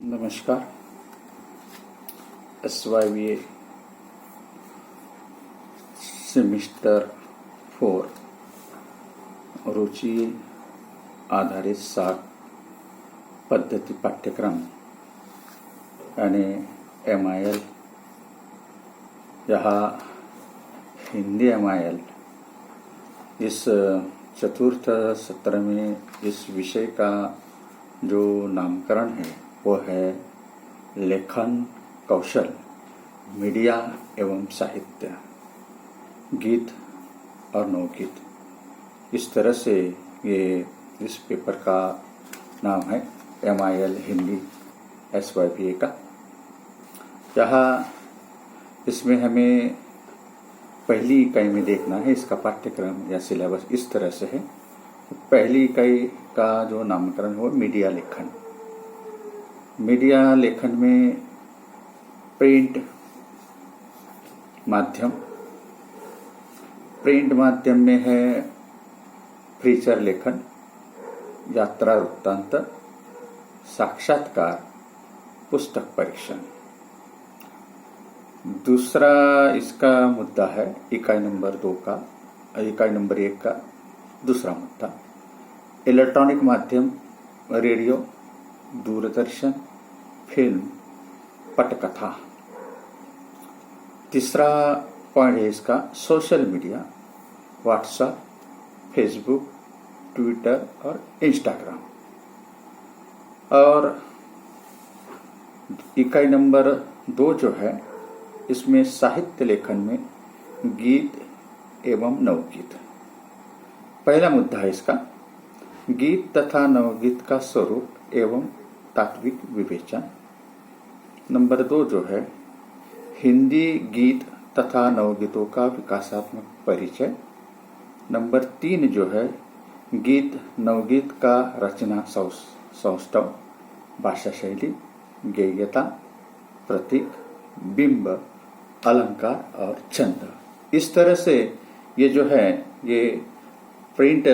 नमस्कार। SYBA semester 4 रुचि आधारित 7 पद्धति पाठ्यक्रम यानी MIL, यहाँ हिंदी MIL इस चतुर्थ सत्र में इस विषय का जो नामकरण है वो है लेखन कौशल, मीडिया एवं साहित्य, गीत और नवगीत। इस तरह से ये इस पेपर का नाम है MIL हिंदी SYBA का। यहाँ इसमें हमें पहली इकाई में देखना है, इसका पाठ्यक्रम या सिलेबस इस तरह से है। पहली इकाई का जो नामकरण हो मीडिया लेखन। मीडिया लेखन में प्रिंट माध्यम में है फीचर लेखन, यात्रा वृत्तांत, साक्षात्कार, पुस्तक परीक्षण। दूसरा इसका मुद्दा है इकाई नंबर 1 का दूसरा मुद्दा इलेक्ट्रॉनिक माध्यम, रेडियो, दूरदर्शन, फिल्म, पटकथा। तीसरा पॉइंट है इसका social media, WhatsApp, Facebook, Twitter और इंस्टाग्राम। और इकाई नंबर 2 जो है इसमें साहित्य लेखन में गीत एवं नवगीत। पहला मुद्दा है इसका गीत तथा नवगीत का स्वरूप एवं तात्विक विवेचन। नंबर 2 जो है हिंदी गीत तथा नवगीतों का विकासात्मक परिचय। नंबर 3 जो है गीत नवगीत का रचना सौष्ठव, भाषा शैली, गेयता, प्रतीक, बिंब, अलंकार और छंद। इस तरह से ये जो है ये प्रिंट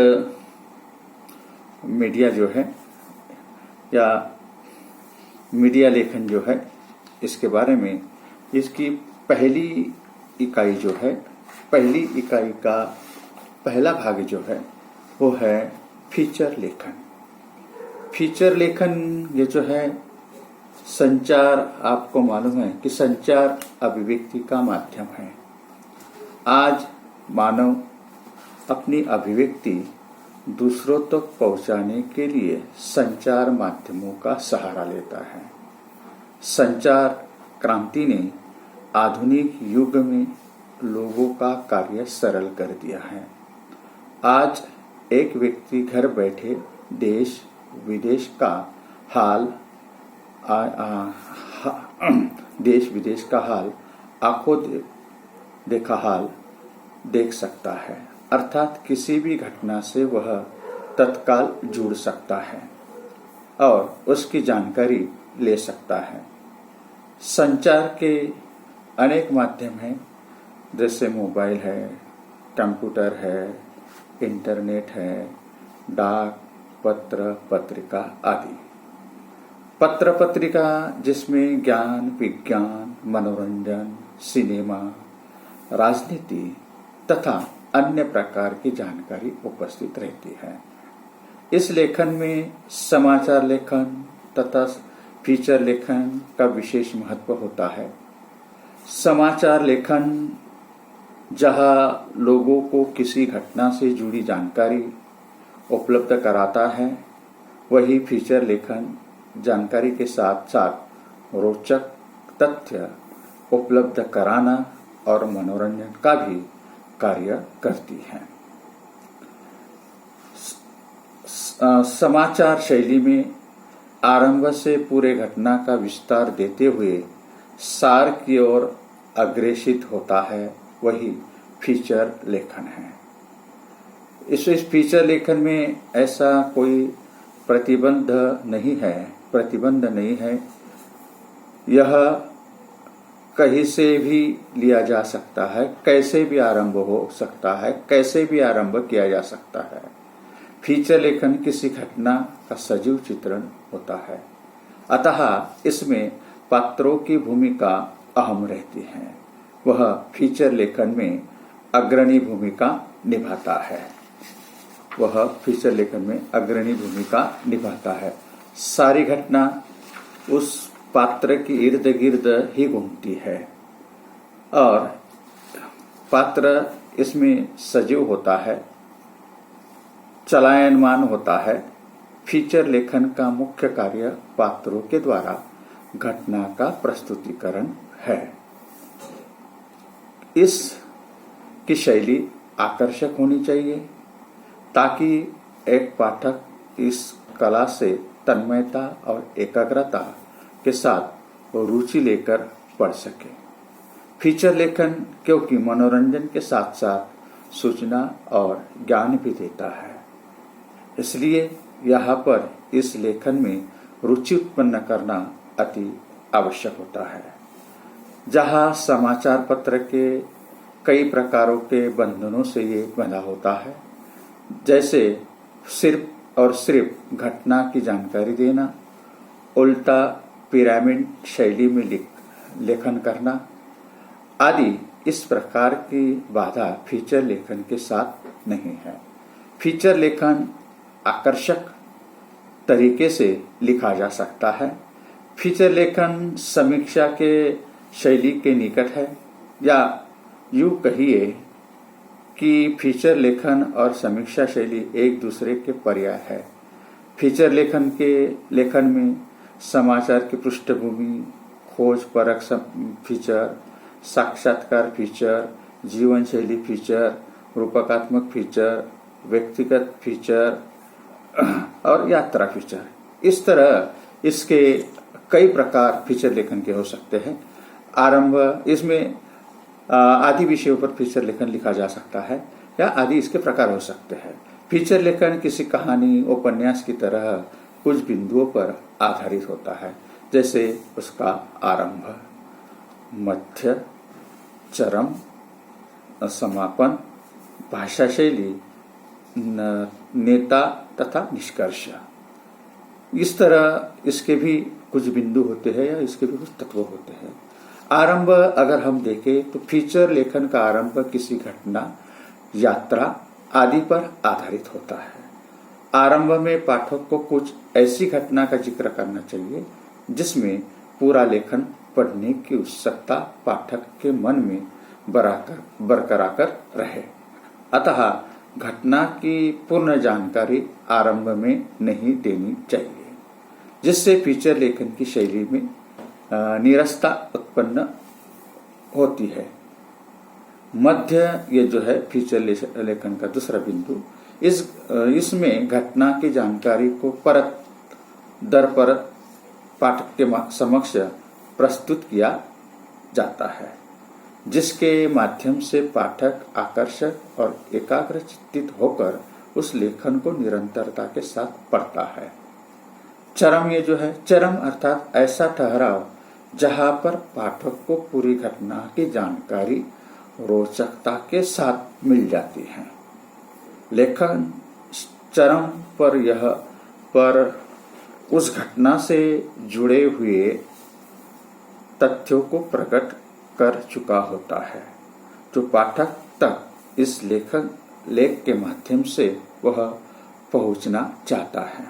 मीडिया जो है या मीडिया लेखन जो है इसके बारे में इसकी पहली इकाई जो है, पहली इकाई का पहला भाग जो है वो है फीचर लेखन। फीचर लेखन ये जो है संचार, आपको मालूम है कि संचार अभिव्यक्ति का माध्यम है। आज मानव अपनी अभिव्यक्ति दूसरों तक पहुंचाने के लिए संचार माध्यमों का सहारा लेता है। संचार क्रांति ने आधुनिक युग में लोगों का कार्य सरल कर दिया है। आज एक व्यक्ति घर बैठे देश विदेश का हाल देश विदेश का हाल आंखों देखा हाल देख सकता है, अर्थात किसी भी घटना से वह तत्काल जुड़ सकता है और उसकी जानकारी ले सकता है। संचार के अनेक माध्यम हैं, जैसे मोबाइल है, कंप्यूटर है, इंटरनेट है, डाक, पत्र, पत्रिका आदि। पत्र पत्रिका जिसमें ज्ञान, विज्ञान, मनोरंजन, सिनेमा, राजनीति तथा अन्य प्रकार की जानकारी उपस्थित रहती है। इस लेखन में समाचार लेखन तथा फीचर लेखन का विशेष महत्व होता है। समाचार लेखन जहां लोगों को किसी घटना से जुड़ी जानकारी उपलब्ध कराता है, वही फीचर लेखन जानकारी के साथ साथ रोचक तथ्य उपलब्ध कराना और मनोरंजन का भी कार्य करती है। समाचार शैली में आरंभ से पूरे घटना का विस्तार देते हुए सार की ओर अग्रेसित होता है, वही फीचर लेखन है। इस फीचर लेखन में ऐसा कोई प्रतिबंध नहीं है। यह कहीं से भी लिया जा सकता है, कैसे भी आरंभ हो सकता है, कैसे भी आरंभ किया जा सकता है। फीचर लेखन किसी घटना का सजीव चित्रण होता है। अतः इसमें पात्रों की भूमिका अहम रहती है। वह फीचर लेखन में अग्रणी भूमिका निभाता है। वह फीचर लेखन में अग्रणी भूमिका निभाता है। सारी घटना उस पात्र के इर्द गिर्द ही घूमती है और पात्र इसमें सजीव होता है, चलायमान होता है। फीचर लेखन का मुख्य कार्य पात्रों के द्वारा घटना का प्रस्तुतिकरण है। इस की शैली आकर्षक होनी चाहिए ताकि एक पाठक इस कला से तन्मयता और एकाग्रता के साथ रुचि लेकर पढ़ सके। फीचर लेखन क्योंकि मनोरंजन के साथ साथ सूचना और ज्ञान भी देता है, इसलिए यहाँ पर इस लेखन में रुचि उत्पन्न करना अति आवश्यक होता है। जहाँ समाचार पत्र के कई प्रकारों के बंधनों से ये बंधा होता है, जैसे सिर्फ और सिर्फ घटना की जानकारी देना, उल्टा पिरामिड शैली में लेखन करना आदि, इस प्रकार की बाधा फीचर लेखन के साथ नहीं है। फीचर लेखन आकर्षक तरीके से लिखा जा सकता है। फीचर लेखन समीक्षा के शैली के निकट है, या यूं कहिए कि फीचर लेखन और समीक्षा शैली एक दूसरे के पर्याय है। फीचर लेखन में समाचार की पृष्ठभूमि, खोज परख फीचर, साक्षात्कार फीचर, जीवन शैली फीचर, रूपकात्मक फीचर, व्यक्तिगत फीचर और यात्रा फीचर, इस तरह इसके कई प्रकार फीचर लेखन के हो सकते हैं। आरंभ, इसमें आदि विषयों पर फीचर लेखन लिखा जा सकता है या आदि इसके प्रकार हो सकते हैं। फीचर लेखन किसी कहानी, उपन्यास की तरह कुछ बिंदुओं पर आधारित होता है, जैसे उसका आरंभ, मध्य, चरम, समापन, भाषा शैली, नेता तथा निष्कर्ष। इस तरह इसके भी कुछ बिंदु होते हैं या इसके भी कुछ तत्व होते हैं। आरंभ अगर हम देखें तो फीचर लेखन का आरंभ किसी घटना, यात्रा आदि पर आधारित होता है। आरंभ में पाठक को कुछ ऐसी घटना का जिक्र करना चाहिए जिसमें पूरा लेखन पढ़ने की उत्सुकता पाठक के मन में बरकरार रहे। अतः घटना की पूर्ण जानकारी आरंभ में नहीं देनी चाहिए, जिससे फीचर लेखन की शैली में नीरसता उत्पन्न होती है। मध्य, ये जो है फीचर लेखन का दूसरा बिंदु, इसमें घटना की जानकारी को परत दर परत पाठक के समक्ष प्रस्तुत किया जाता है, जिसके माध्यम से पाठक आकर्षक और एकाग्रचित्तित होकर उस लेखन को निरंतरता के साथ पढ़ता है। चरम, ये जो है चरम अर्थात ऐसा ठहराव जहां पर पाठक को पूरी घटना की जानकारी रोचकता के साथ मिल जाती है। लेखन चरम पर उस घटना से जुड़े हुए तथ्यों को प्रकट कर चुका होता है, जो पाठक तक इस लेख के माध्यम से वह पहुंचना चाहता है।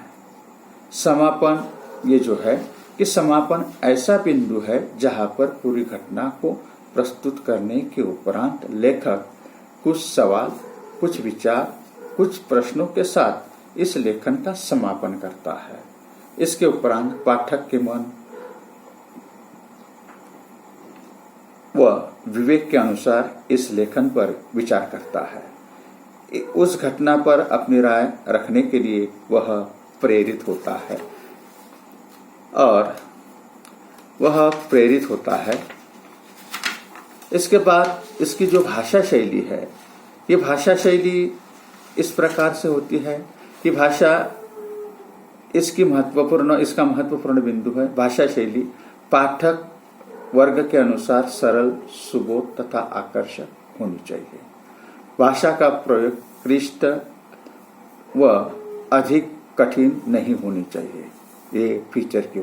समापन, ये जो है कि समापन ऐसा बिंदु है जहां पर पूरी घटना को प्रस्तुत करने के उपरांत लेखक कुछ सवाल, कुछ विचार, कुछ प्रश्नों के साथ इस लेखन का समापन करता है। इसके उपरांत पाठक के मन व विवेक के अनुसार इस लेखन पर विचार करता है। उस घटना पर अपनी राय रखने के लिए वह प्रेरित होता है इसके बाद इसकी जो भाषा शैली है, ये भाषा शैली इस प्रकार से होती है कि भाषा इसका महत्वपूर्ण बिंदु है। भाषा शैली पाठक वर्ग के अनुसार सरल, सुबोध तथा आकर्षक होनी चाहिए। भाषा का प्रयोग क्लिष्ट व अधिक कठिन नहीं होनी चाहिए। ये फीचर की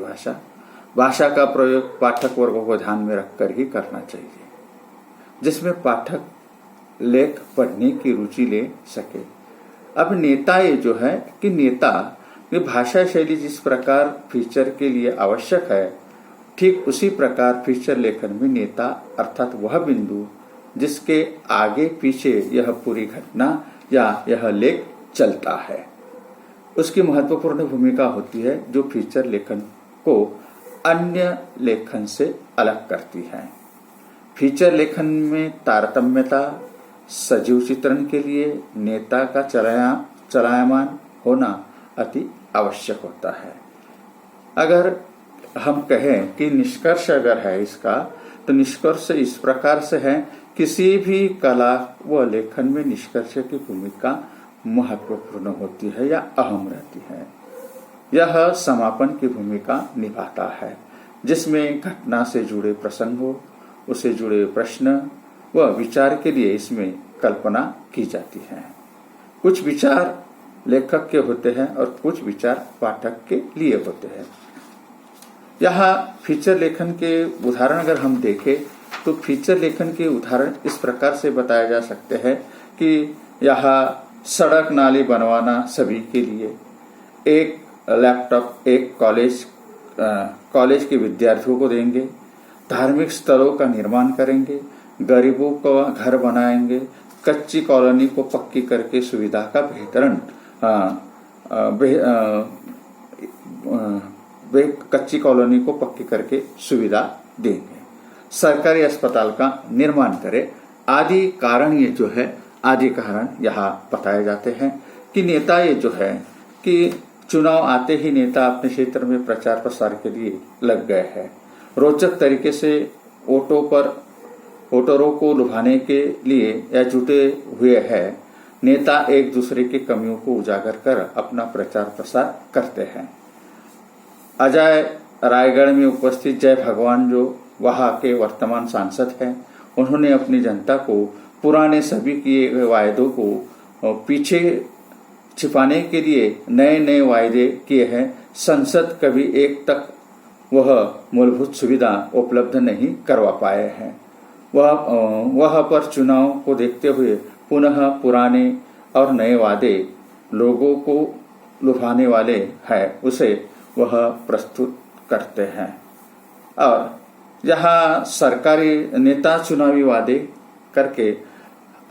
भाषा का प्रयोग पाठक वर्गों को ध्यान में रखकर ही करना चाहिए, जिसमें पाठक लेख पढ़ने की रुचि ले सके। अब नेता ये जो है कि नेता ये भाषा शैली जिस प्रकार फीचर के लिए आवश्यक है, ठीक उसी प्रकार फीचर लेखन में नेता अर्थात वह बिंदु जिसके आगे पीछे यह पूरी घटना या यह लेख चलता है, उसकी महत्वपूर्ण भूमिका होती है, जो फीचर लेखन को अन्य लेखन से अलग करती है। फीचर लेखन में तारतम्यता, सजीव चित्रण के लिए नेता का चलायमान होना अति आवश्यक होता है। अगर हम कहें कि निष्कर्ष अगर है इसका, तो निष्कर्ष इस प्रकार से है, किसी भी कला व लेखन में निष्कर्ष की भूमिका महत्वपूर्ण होती है या अहम रहती है। यह समापन की भूमिका निभाता है, जिसमें घटना से जुड़े प्रसंगों, उसे जुड़े प्रश्न व विचार के लिए इसमें कल्पना की जाती है। कुछ विचार लेखक के होते हैं और कुछ विचार पाठक के लिए होते हैं। यहाँ फीचर लेखन के उदाहरण अगर हम देखें तो फीचर लेखन के उदाहरण इस प्रकार से बताए जा सकते हैं कि यहाँ सड़क नाली बनवाना सभी के लिए, एक लैपटॉप एक कॉलेज के विद्यार्थियों को देंगे, धार्मिक स्थलों का निर्माण करेंगे, गरीबों का घर बनाएंगे, कच्ची कॉलोनी को पक्की करके सुविधा का कच्ची कॉलोनी को पक्की करके सुविधा देंगे, सरकारी अस्पताल का निर्माण करें आदि कारण ये जो है आदि कारण यहाँ बताए जाते हैं कि नेता ये जो है कि चुनाव आते ही नेता अपने क्षेत्र में प्रचार प्रसार के लिए लग गए हैं। रोचक तरीके से वोटरों को लुभाने के लिए या जुटे हुए हैं। नेता एक दूसरे की कमियों को उजागर कर अपना प्रचार प्रसार करते हैं। अजय रायगढ़ में उपस्थित जय भगवान जो वहां के वर्तमान सांसद हैं, उन्होंने अपनी जनता को पुराने सभी किए हुए वायदों को पीछे छिपाने के लिए नए नए वायदे किए हैं। संसद कभी एक तक वह मूलभूत सुविधा उपलब्ध नहीं करवा पाए हैं। वह पर चुनाव को देखते हुए पुनः पुराने और नए वादे लोगों को लुभाने वाले हैं, उसे वह प्रस्तुत करते हैं। और यहाँ सरकारी नेता चुनावी वादे करके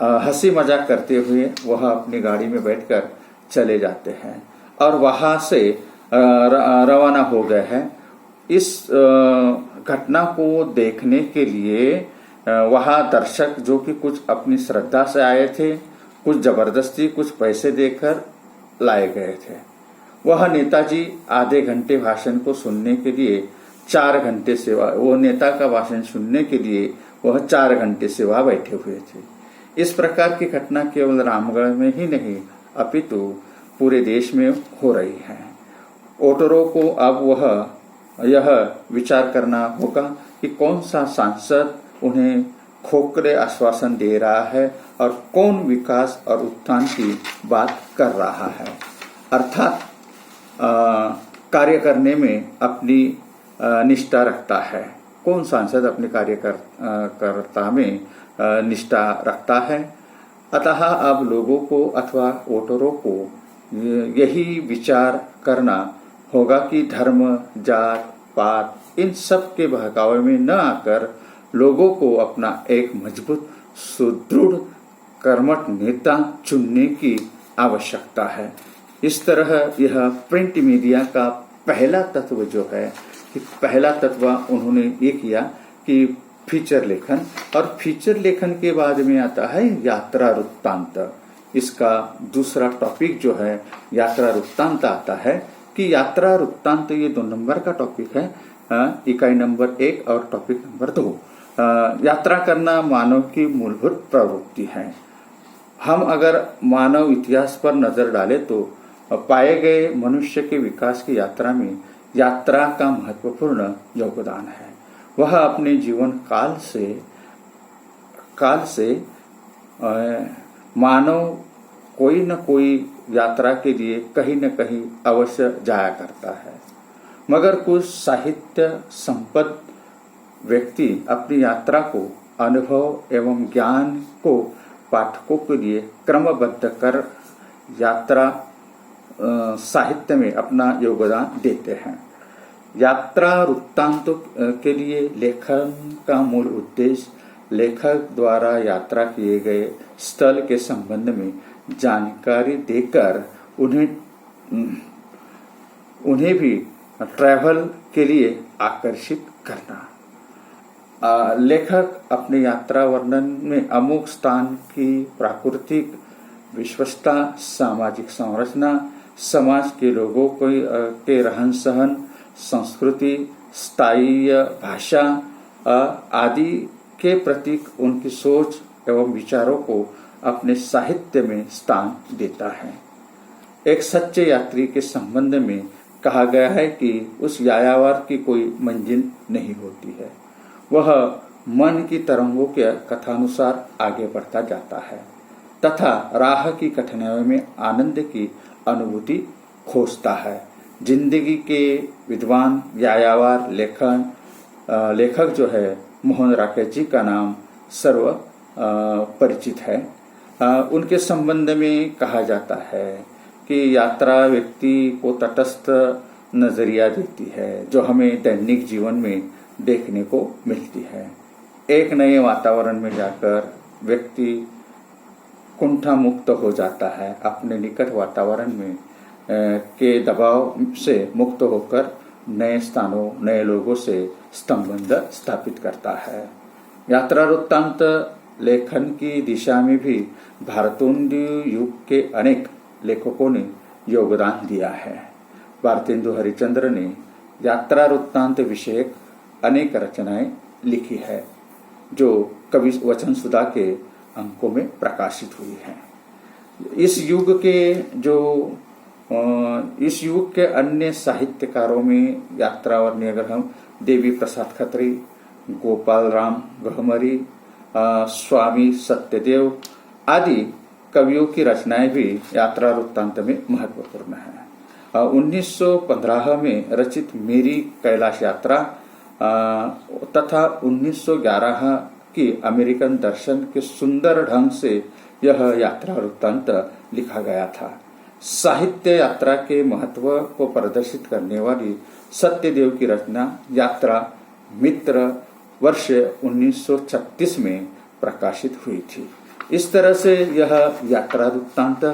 हंसी मजाक करते हुए वह अपनी गाड़ी में बैठकर चले जाते हैं और वहां से रवाना हो गए हैं। इस घटना को देखने के लिए वहां दर्शक जो कि कुछ अपनी श्रद्धा से आए थे, कुछ जबरदस्ती कुछ पैसे देकर लाए गए थे। वह नेताजी आधे घंटे भाषण को सुनने के लिए 4 घंटे से वो नेता का भाषण सुनने के लिए वह 4 घंटे से वहां बैठे हुए थे। इस प्रकार की घटना केवल रामगढ़ में ही नहीं अपितु पूरे देश में हो रही है। वोटरों को अब यह विचार करना होगा कि कौन सा सांसद उन्हें खोखले आश्वासन दे रहा है और कौन विकास और उत्थान की बात कर रहा है, अर्थात कार्य करने में अपनी निष्ठा रखता है। कौन सांसद अपने कार्यकर्ता में निष्ठा रखता है। अतः अब लोगों को अथवा वोटरों को यही विचार करना होगा कि धर्म, जात, पात इन सब के बहकावे में न आकर लोगों को अपना एक मजबूत सुदृढ़ कर्मठ नेता चुनने की आवश्यकता है। इस तरह यह प्रिंट मीडिया का पहला तत्व जो है कि पहला तत्व उन्होंने ये किया कि फीचर लेखन, और फीचर लेखन के बाद में आता है यात्रा वृत्तांत। इसका दूसरा टॉपिक जो है यात्रा वृत्तांत आता है कि यात्रा वृत्तांत ये 2 नंबर का टॉपिक है, इकाई नंबर 1 और टॉपिक नंबर 2। यात्रा करना मानव की मूलभूत प्रवृत्ति है। हम अगर मानव इतिहास पर नजर डालें तो पाए गए मनुष्य के विकास की यात्रा में यात्रा का महत्वपूर्ण योगदान है। वह अपने जीवन काल से मानव कोई न कोई यात्रा के लिए कहीं न कहीं अवश्य जाया करता है। मगर कुछ साहित्य संपन्न व्यक्ति अपनी यात्रा को अनुभव एवं ज्ञान को पाठकों के लिए क्रमबद्ध कर यात्रा साहित्य में अपना योगदान देते हैं। यात्रा वृत्तांत के लिए लेखन का मूल उद्देश्य लेखक द्वारा यात्रा किए गए स्थल के संबंध में जानकारी देकर उन्हें भी ट्रैवल के लिए आकर्षित करना। लेखक अपने यात्रा वर्णन में अमुक स्थान की प्राकृतिक विशेषता, सामाजिक संरचना, समाज के लोगों के रहन सहन, संस्कृति, स्थायी भाषा आदि के प्रतीक उनकी सोच एवं विचारों को अपने साहित्य में स्थान देता है। एक सच्चे यात्री के संबंध में कहा गया है कि उस यायावर की कोई मंजिल नहीं होती है, वह मन की तरंगों के कथानुसार आगे बढ़ता जाता है तथा राह की कठिनाइयों में आनंद की अनुभूति खोजता है। जिंदगी के विद्वान यायावर लेखक जो है मोहन राकेश जी का नाम सर्व परिचित है। उनके संबंध में कहा जाता है कि यात्रा व्यक्ति को तटस्थ नजरिया देती है जो हमें दैनिक जीवन में देखने को मिलती है। एक नए वातावरण में जाकर व्यक्ति कुंठा मुक्त हो जाता है, अपने निकट वातावरण में के दबाव से मुक्त होकर नए स्थानों, नए लोगों से संबंध स्थापित करता है। यात्रा वृत्तांत लेखन की दिशा में भी भारतेंदु युग के अनेक लेखकों ने योगदान दिया है। भारतेंदु हरिश्चंद्र ने यात्रा वृत्तांत विषयक अनेक रचनाएं लिखी है जो कवि वचन सुधा के अंकों में प्रकाशित हुई है। इस युग के अन्य साहित्यकारों में यात्रा वर्णन अगर हम देवी प्रसाद खत्री, गोपाल राम गहमरी, स्वामी सत्यदेव आदि कवियों की रचनाएं भी यात्रा वृत्तांत में महत्वपूर्ण है। 1915 में रचित मेरी कैलाश यात्रा तथा 1911 की अमेरिकन दर्शन के सुंदर ढंग से यह यात्रा वृत्तांत लिखा गया था। साहित्य यात्रा के महत्व को प्रदर्शित करने वाली सत्यदेव की रचना यात्रा मित्र वर्ष 1936 में प्रकाशित हुई थी। इस तरह से यह यात्रा वृत्तांत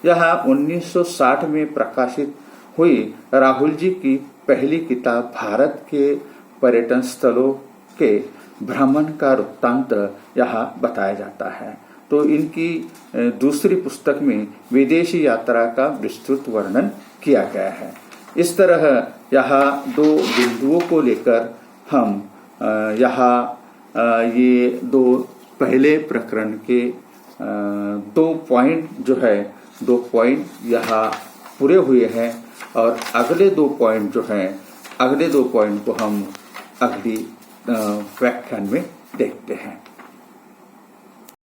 यह 1960 में प्रकाशित हुई राहुल जी की पहली किताब भारत के पर्यटन स्थलों के भ्रमण का वृत्तांत यहाँ बताया जाता है। तो इनकी दूसरी पुस्तक में विदेशी यात्रा का विस्तृत वर्णन किया गया है। इस तरह यहाँ दो बिंदुओं को लेकर हम यहाँ ये दो पहले प्रकरण के दो पॉइंट यहाँ पूरे हुए हैं और अगले दो पॉइंट को हम अगली व्याख्यान में देखते हैं।